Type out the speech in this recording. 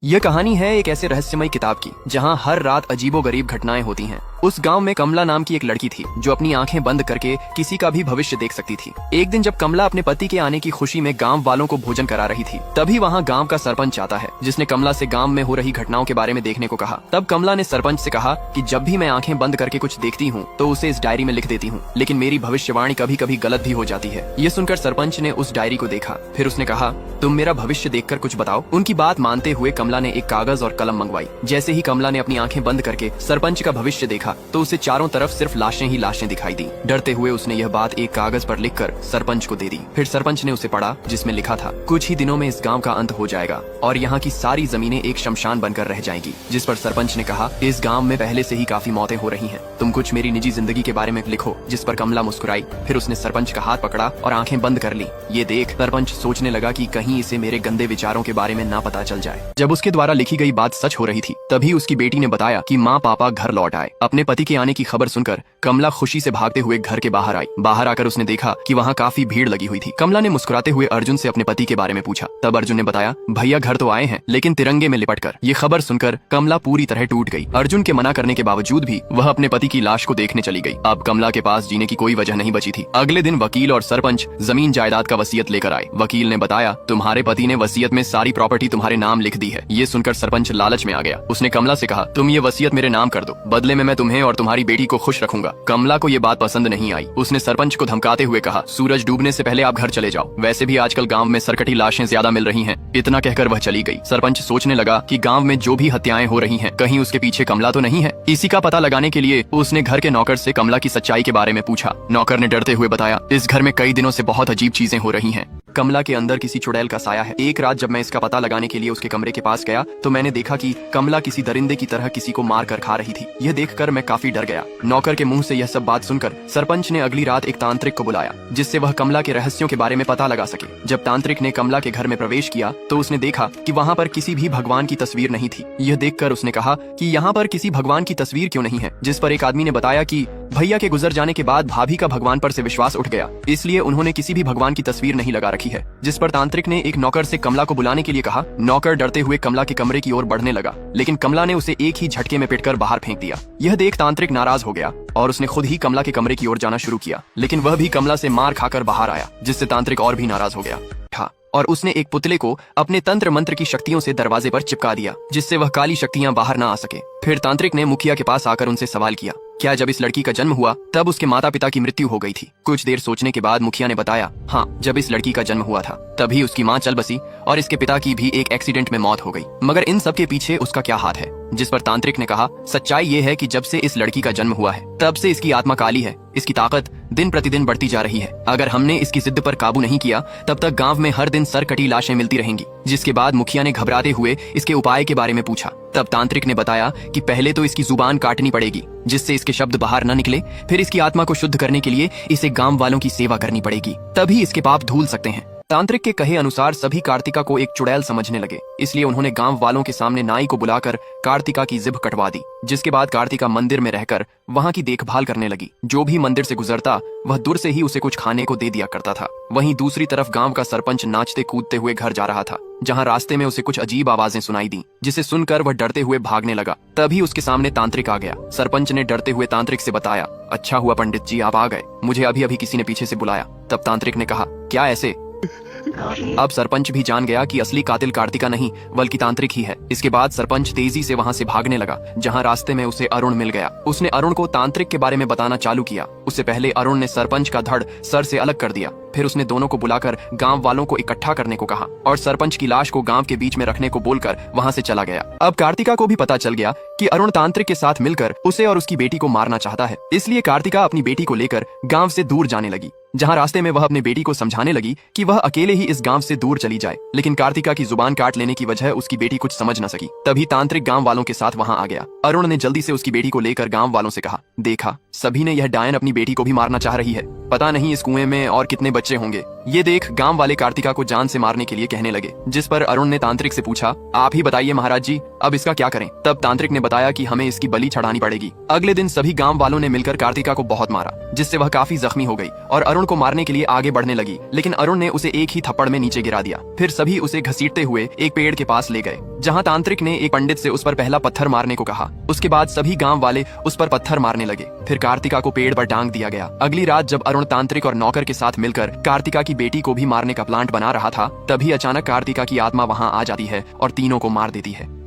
यह कहानी है एक ऐसे रहस्यमय किताब की जहां हर रात अजीबोगरीब घटनाएं होती हैं। उस गांव में कमला नाम की एक लड़की थी जो अपनी आंखें बंद करके किसी का भी भविष्य देख सकती थी। एक दिन जब कमला अपने पति के आने की खुशी में गांव वालों को भोजन करा रही थी, तभी वहां गांव का सरपंच आता है, जिसने कमला से गांव में हो रही घटनाओं के बारे में देखने को कहा। तब कमला ने सरपंच से कहा कि जब भी मैं आंखें बंद करके कुछ देखती हूँ तो उसे इस डायरी में लिख देती हूँ, लेकिन मेरी भविष्यवाणी कभी कभी गलत भी हो जाती है। ये सुनकर सरपंच ने उस डायरी को देखा, फिर उसने कहा, तुम मेरा भविष्य देखकर कुछ बताओ। उनकी बात मानते हुए कमला ने एक कागज और कलम मंगवाई। जैसे ही कमला ने अपनी आंखें बंद करके सरपंच का भविष्य देखा तो उसे चारों तरफ सिर्फ लाशें ही लाशें दिखाई दी। डरते हुए उसने यह बात एक कागज पर लिखकर सरपंच को दे दी। फिर सरपंच ने उसे पढ़ा, जिसमें लिखा था, कुछ ही दिनों में इस गांव का अंत हो जाएगा और यहाँ की सारी जमीनें एक शमशान बनकर रह जाएंगी। जिस पर सरपंच ने कहा, इस गांव में पहले से ही काफी मौतें हो रही हैं, तुम कुछ मेरी निजी जिंदगी के बारे में लिखो। जिस पर कमला मुस्कुराई, फिर उसने सरपंच का हाथ पकड़ा और आंखें बंद कर ली। ये देख सरपंच सोचने लगा कि कहीं इसे मेरे गंदे विचारों के बारे में ना पता चल जाए। जब उसके द्वारा लिखी गई बात सच हो रही थी, तभी उसकी बेटी ने बताया कि माँ पापा घर लौट आए। अपने पति के आने की खबर सुनकर कमला खुशी से भागते हुए घर के बाहर आई। बाहर आकर उसने देखा कि वहाँ काफी भीड़ लगी हुई थी। कमला ने मुस्कुराते हुए अर्जुन से अपने पति के बारे में पूछा। तब अर्जुन ने बताया, भैया घर तो आए हैं, लेकिन तिरंगे में लिपटकर। ये खबर सुनकर कमला पूरी तरह टूट गई। अर्जुन के मना करने के बावजूद भी वह अपने पति की लाश को देखने चली गई। अब कमला के पास जीने की कोई वजह नहीं बची थी। अगले दिन वकील और सरपंच जमीन जायदाद का वसीयत लेकर आए। वकील ने बताया, तुम्हारे पति ने वसीयत में सारी प्रॉपर्टी तुम्हारे नाम लिख दी है। ये सुनकर सरपंच लालच में आ गया। उसने कमला से कहा, तुम ये वसीयत मेरे नाम कर दो, बदले में मैं तुम्हें और तुम्हारी बेटी को खुश रखूंगा। कमला को ये बात पसंद नहीं आई। उसने सरपंच को धमकाते हुए कहा, सूरज डूबने से पहले आप घर चले जाओ, वैसे भी आजकल गांव में सरकटी लाशें ज्यादा मिल रही हैं। इतना कहकर वह चली गई। सरपंच सोचने लगा कि गांव में जो भी हत्याएं हो रही हैं, कहीं उसके पीछे कमला तो नहीं है। इसी का पता लगाने के लिए उसने घर के नौकर से कमला की सच्चाई के बारे में पूछा। नौकर ने डरते हुए बताया, इस घर में कई दिनों से बहुत अजीब चीजें हो रही हैं। कमला के अंदर किसी चुड़ैल का साया है। एक रात जब मैं इसका पता लगाने के लिए उसके कमरे के पास गया तो मैंने देखा कि कमला किसी दरिंदे की तरह किसी को मार कर खा रही थी। यह देखकर मैं काफी डर गया। नौकर के मुंह से यह सब बात सुनकर सरपंच ने अगली रात एक तांत्रिक को बुलाया, जिससे वह कमला के रहस्यों के बारे में पता लगा सके। जब तांत्रिक ने कमला के घर में प्रवेश किया तो उसने देखा कि वहाँ पर किसी भी भगवान की तस्वीर नहीं थी। यह देखकर उसने कहा कि यहाँ पर किसी भगवान की तस्वीर क्यों नहीं है। जिस पर एक आदमी ने बताया कि भैया के गुजर जाने के बाद भाभी का भगवान पर से विश्वास उठ गया, इसलिए उन्होंने किसी भी भगवान की तस्वीर नहीं लगा रखी है। जिस पर तांत्रिक ने एक नौकर से कमला को बुलाने के लिए कहा। नौकर डरते हुए कमला के कमरे की ओर बढ़ने लगा, लेकिन कमला ने उसे एक ही झटके में पिटकर बाहर फेंक दिया। यह देख तांत्रिक नाराज हो गया और उसने खुद ही कमला के कमरे की ओर जाना शुरू किया, लेकिन वह भी कमला से मार खाकर बाहर आया, जिससे तांत्रिक और भी नाराज हो गया और उसने एक पुतले को अपने तंत्र मंत्र की शक्तियों से दरवाजे पर चिपका दिया, जिससे वह काली शक्तियां बाहर न आ सके। फिर तांत्रिक ने मुखिया के पास आकर उनसे सवाल किया, क्या जब इस लड़की का जन्म हुआ तब उसके माता पिता की मृत्यु हो गई थी? कुछ देर सोचने के बाद मुखिया ने बताया, हाँ, जब इस लड़की का जन्म हुआ था तभी उसकी माँ चल बसी और इसके पिता की भी एक एक्सीडेंट में मौत हो गई। मगर इन सब के पीछे उसका क्या हाथ है? जिस पर तांत्रिक ने कहा, सच्चाई ये है कि जब से इस लड़की का जन्म हुआ है तब से इसकी आत्मा काली है। इसकी ताकत दिन प्रतिदिन बढ़ती जा रही है। अगर हमने इसकी जिद पर काबू नहीं किया तब तक गांव में हर दिन सरकटी लाशें मिलती रहेंगी। जिसके बाद मुखिया ने घबराते हुए इसके उपाय के बारे में पूछा। तब तांत्रिक ने बताया कि पहले तो इसकी जुबान काटनी पड़ेगी, जिससे इसके शब्द बाहर न निकले। फिर इसकी आत्मा को शुद्ध करने के लिए इसे गांव वालों की सेवा करनी पड़ेगी, तभी इसके पाप धुल सकते हैं। तांत्रिक के कहे अनुसार सभी कार्तिका को एक चुड़ैल समझने लगे, इसलिए उन्होंने गांव वालों के सामने नाई को बुलाकर कार्तिका की जिभ कटवा दी। जिसके बाद कार्तिका मंदिर में रहकर वहां की देखभाल करने लगी। जो भी मंदिर से गुजरता वह दूर से ही उसे कुछ खाने को दे दिया करता था। वहीं दूसरी तरफ गांव का सरपंच नाचते कूदते हुए घर जा रहा था, जहां रास्ते में उसे कुछ अजीब आवाजें सुनाई दी, जिसे सुनकर वह डरते हुए भागने लगा। तभी उसके सामने तांत्रिक आ गया। सरपंच ने डरते हुए तांत्रिक से बताया, अच्छा हुआ पंडित जी आप आ गए, मुझे अभी अभी किसी ने पीछे से बुलाया। तब तांत्रिक ने कहा, क्या ऐसे? अब सरपंच भी जान गया कि असली कातिल कार्तिका नहीं बल्कि तांत्रिक ही है। इसके बाद सरपंच तेजी से वहां से भागने लगा, जहां रास्ते में उसे अरुण मिल गया। उसने अरुण को तांत्रिक के बारे में बताना चालू किया। उससे पहले अरुण ने सरपंच का धड़ सर से अलग कर दिया। फिर उसने दोनों को बुलाकर गांव वालों को इकट्ठा करने को कहा और सरपंच की लाश को गांव के बीच में रखने को बोलकर वहां से चला गया। अब कार्तिका को भी पता चल गया कि अरुण तांत्रिक के साथ मिलकर उसे और उसकी बेटी को मारना चाहता है। इसलिए कार्तिका अपनी बेटी को लेकर गांव से दूर जाने लगी, जहां रास्ते में वह अपने बेटी को समझाने लगी कि वह अकेले ही इस गांव से दूर चली जाए। लेकिन कार्तिका की जुबान काट लेने की वजह उसकी बेटी कुछ समझ न सकी। तभी तांत्रिक गांव वालों के साथ वहां आ गया। अरुण ने जल्दी से उसकी बेटी को लेकर गांव वालों से कहा, देखा सभी ने यह डायन अपनी बेटी को भी मारना चाह रही है, पता नहीं इस कुएं में और कितने बच्चे होंगे। ये देख गांव वाले कार्तिका को जान से मारने के लिए कहने लगे, जिस पर अरुण ने तांत्रिक से पूछा, आप ही बताइए महाराज जी, अब इसका क्या करें। तब तांत्रिक ने बताया कि हमें इसकी बलि चढ़ानी पड़ेगी। अगले दिन सभी गांव वालों ने मिलकर कार्तिका को बहुत मारा, जिससे वह काफी जख्मी हो गई और अरुण को मारने के लिए आगे बढ़ने लगी, लेकिन अरुण ने उसे एक ही थप्पड़ में नीचे गिरा दिया। फिर सभी उसे घसीटते हुए एक पेड़ के पास ले गए, जहाँ तांत्रिक ने एक पंडित से उस पर पहला पत्थर मारने को कहा। उसके बाद सभी गांव वाले उस पर पत्थर मारने लगे। फिर कार्तिका को पेड़ पर टांग दिया गया। अगली रात जब अरुण तांत्रिक और नौकर के साथ मिलकर कार्तिका की बेटी को भी मारने का प्लांट बना रहा था, तभी अचानक कार्तिका की आत्मा वहां आ जाती है और तीनों को मार देती है।